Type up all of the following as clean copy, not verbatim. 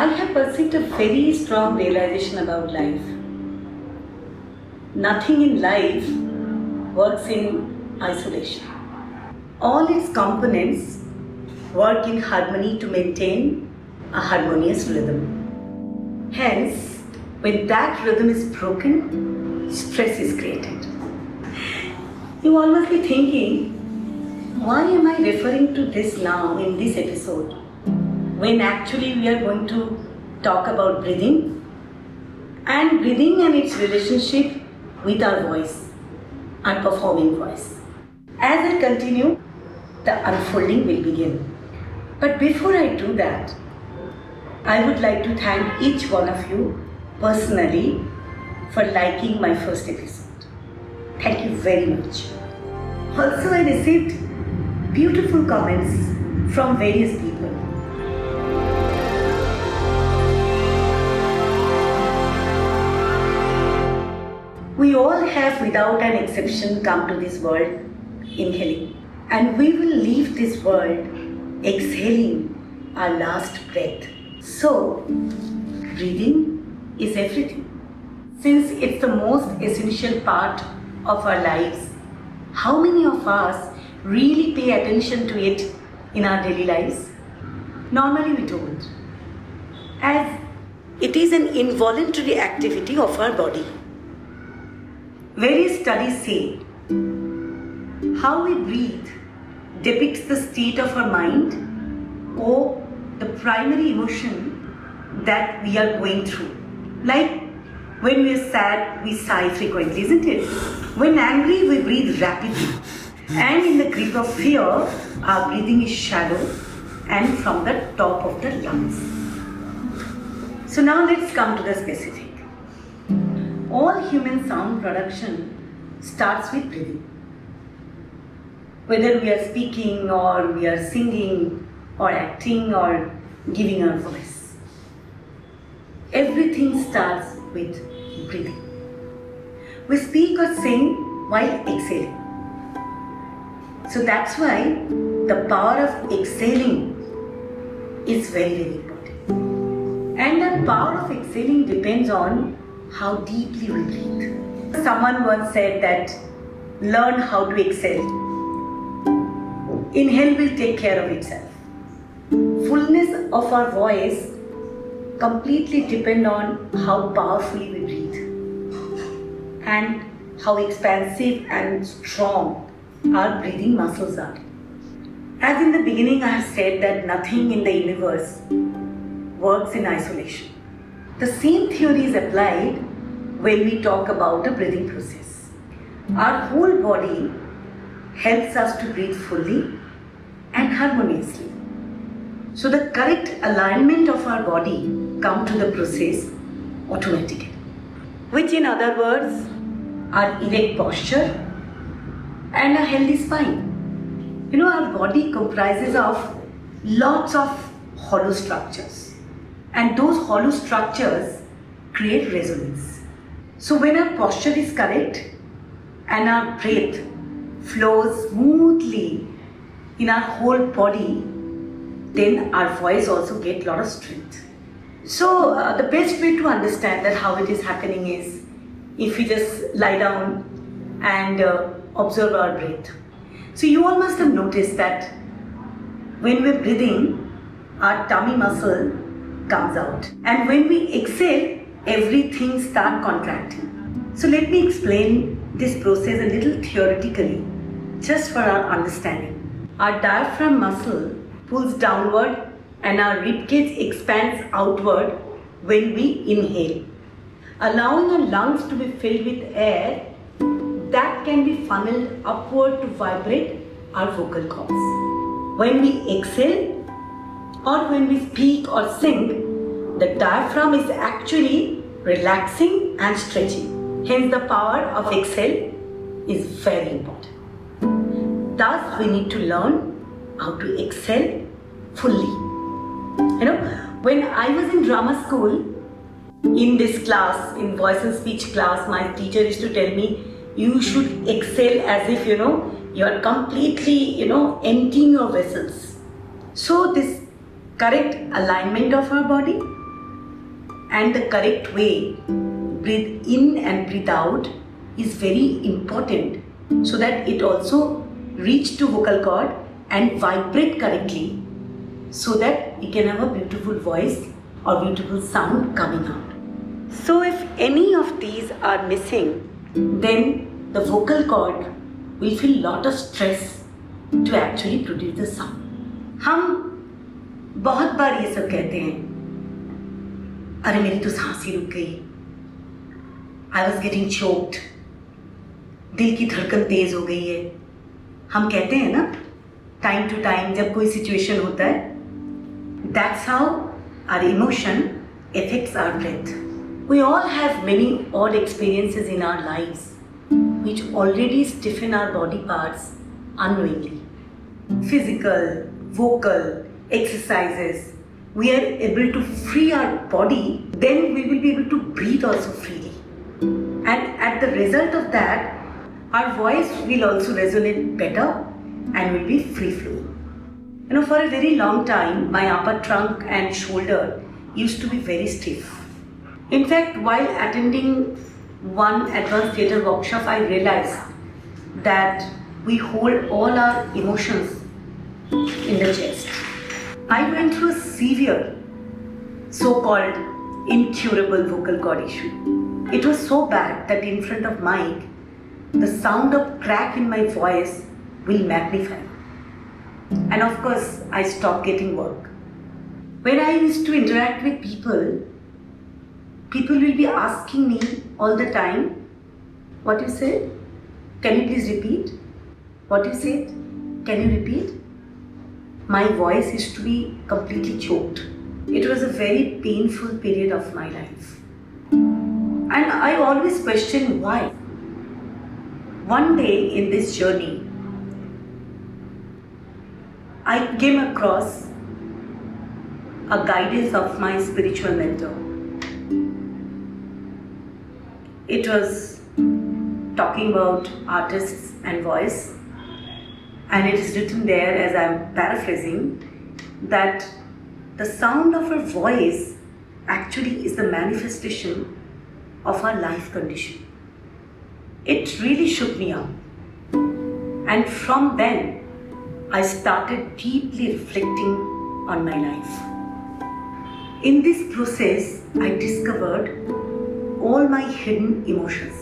I have perceived a very strong realization about life. Nothing in life works in isolation. All its components work in harmony to maintain a harmonious rhythm. Hence, when that rhythm is broken, stress is created. You all must be thinking, why am I referring to this now in this episode, when actually we are going to talk about breathing and its relationship with our voice, our performing voice. As I continue, the unfolding will begin. But before I do that, I would like to thank each one of you personally for liking my first episode. Thank you very much. Also, I received beautiful comments from various people. We all have, without an exception, come to this world inhaling, and we will leave this world exhaling our last breath. So, breathing is everything. Since it's the most essential part of our lives, how many of us really pay attention to it in our daily lives? Normally we don't, as it is an involuntary activity of our body. Various studies say how we breathe depicts the state of our mind or the primary emotion that we are going through. Like when we are sad, we sigh frequently, isn't it? When angry, we breathe rapidly. And in the grip of fear, our breathing is shallow and from the top of the lungs. So now let's come to the specific. All human sound production starts with breathing. Whether we are speaking or we are singing or acting or giving our voice, everything starts with breathing. We speak or sing while exhaling. So that's why the power of exhaling is very, very important. And the power of exhaling depends on how deeply we breathe. Someone once said that learn how to exhale. Inhale will take care of itself. Fullness of our voice completely depend on how powerfully we breathe and how expansive and strong our breathing muscles are. As in the beginning I have said that nothing in the universe works in isolation. The same theory is applied when we talk about the breathing process. Our whole body helps us to breathe fully and harmoniously. So the correct alignment of our body comes to the process automatically. Which in other words are erect posture and a healthy spine. You know, our body comprises of lots of hollow structures. And those hollow structures create resonance. So when our posture is correct and our breath flows smoothly in our whole body, then our voice also gets a lot of strength. So the best way to understand that how it is happening is if we just lie down and observe our breath. So you all must have noticed that when we're breathing, our tummy muscle comes out, and when we exhale, everything starts contracting. So let me explain this process a little theoretically, just for our understanding. Our diaphragm muscle pulls downward and our ribcage expands outward when we inhale, allowing our lungs to be filled with air that can be funneled upward to vibrate our vocal cords. When we exhale, or when we speak or sing, the diaphragm is actually relaxing and stretching. Hence the power of exhale is very important. Thus we need to learn how to exhale fully. You know, when I was in drama school, in this class, in voice and speech class, my teacher used to tell me, you should exhale as if, you are completely, emptying your vessels. So this correct alignment of our body and the correct way, breathe in and breathe out, is very important so that it also reach to vocal cord and vibrate correctly so that you can have a beautiful voice or beautiful sound coming out. So if any of these are missing, then the vocal cord will feel lot of stress to actually produce the sound. हम बहुत बार ये सब कहते हैं, अरे मेरी तो सांस ही रुक गई, I was getting choked, दिल की धड़कन तेज हो गई है. हम कहते हैं ना टाइम टू टाइम जब कोई सिचुएशन होता है. That's how our emotion affects our breath. We all have many odd experiences in our lives which already stiffen our body parts unknowingly. Physical, vocal, exercises, we are able to free our body, then we will be able to breathe also freely. And at the result of that, our voice will also resonate better and will be free flowing. For a very long time, my upper trunk and shoulder used to be very stiff. In fact, while attending one advanced theatre workshop, I realized that we hold all our emotions in the chest. I went through a severe, so-called incurable vocal cord issue. It was so bad that in front of mic, the sound of crack in my voice will magnify. And of course, I stopped getting work. When I used to interact with people will be asking me all the time, what you said? Can you please repeat? What you said? Can you repeat? My voice used to be completely choked. It was a very painful period of my life. And I always questioned why. One day in this journey, I came across a guidance of my spiritual mentor. It was talking about artists and voice, and it is written there, as I am paraphrasing, that the sound of our voice actually is the manifestation of our life condition. It really shook me up. And from then, I started deeply reflecting on my life. In this process, I discovered all my hidden emotions,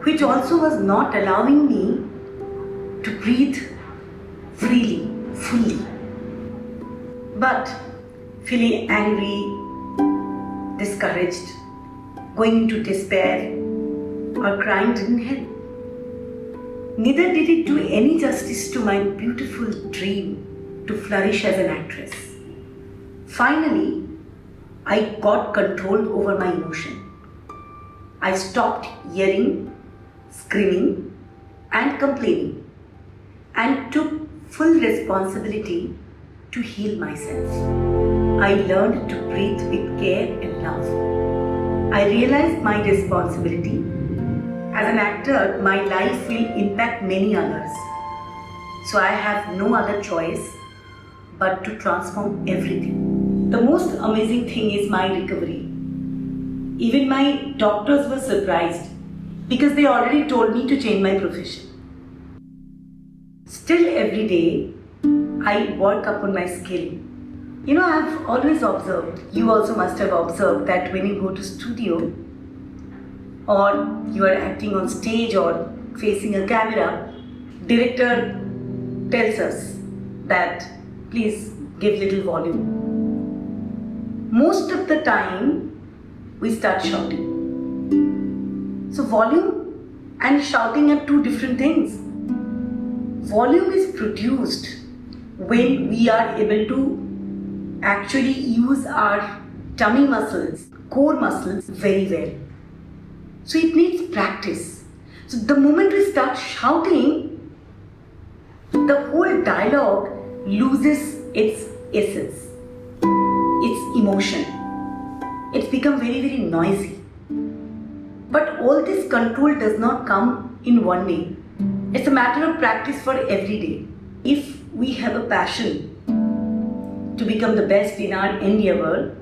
which also was not allowing me to breathe freely, fully. But feeling angry, discouraged, going into despair, or crying didn't help. Neither did it do any justice to my beautiful dream to flourish as an actress. Finally, I got control over my emotion. I stopped yelling, screaming, and complaining, and took full responsibility to heal myself. I learned to breathe with care and love. I realized my responsibility. As an actor, my life will impact many others. So I have no other choice but to transform everything. The most amazing thing is my recovery. Even my doctors were surprised because they already told me to change my profession. Still every day, I work upon my skill. I've always observed, you also must have observed, that when you go to studio or you are acting on stage or facing a camera, director tells us that please give little volume. Most of the time, we start shouting. So volume and shouting are two different things. Volume is produced when we are able to actually use our tummy muscles, core muscles very well. So it needs practice. So the moment we start shouting, the whole dialogue loses its essence, its emotion. It's become very, very noisy. But all this control does not come in one day. It's a matter of practice for every day. If we have a passion to become the best in our endeavor,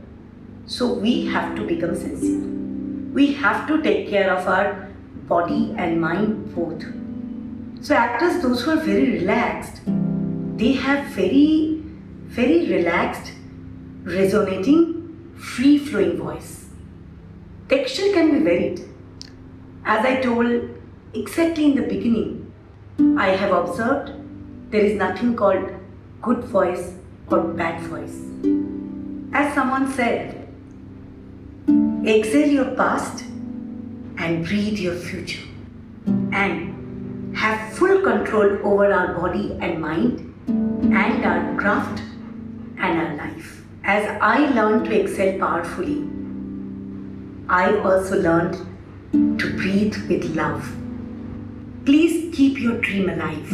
So we have to become sincere. We have to take care of our body and mind both. So actors, those who are very relaxed, they have very, very relaxed, resonating, free-flowing voice. Texture can be varied. As I told exactly in the beginning, I have observed there is nothing called good voice or bad voice. As someone said, exhale your past and breathe your future, and have full control over our body and mind and our craft and our life. As I learned to excel powerfully, I also learned to breathe with love. Please keep your dream alive.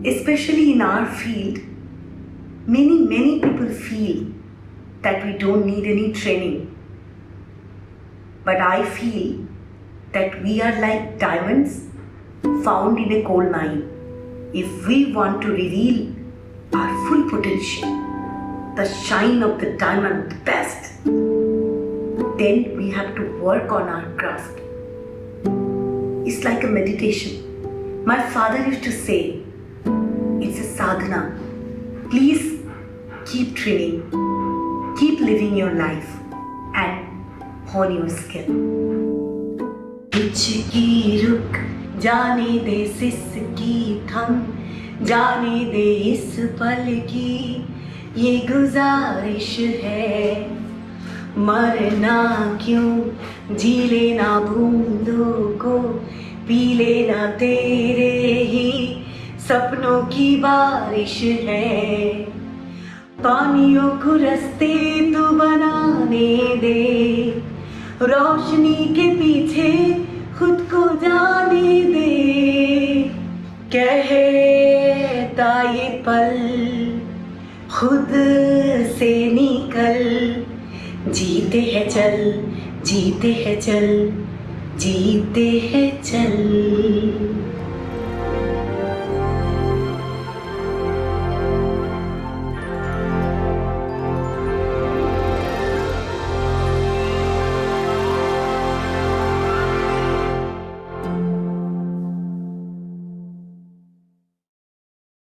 Especially in our field, many people feel that we don't need any training. But I feel that we are like diamonds found in a coal mine. If we want to reveal our full potential, the shine of the diamond the best, then we have to work on our craft. It's like a meditation. My father used to say, it's a sadhana. Please keep training, keep living your life and hone your skill. हिचकी रुक जाने दे सिसकी थम जाने दे इस पल की ये गुजारिश है मरना क्यों जी लेना बूंदों को पी लेना तेरे ही सपनों की बारिश है पानियों को रास्ते तो बनाने दे रोशनी के पीछे खुद को जाने दे कहता ये पल खुद से निकल जीते हैं चल जीते हैं चल जीते हैं चल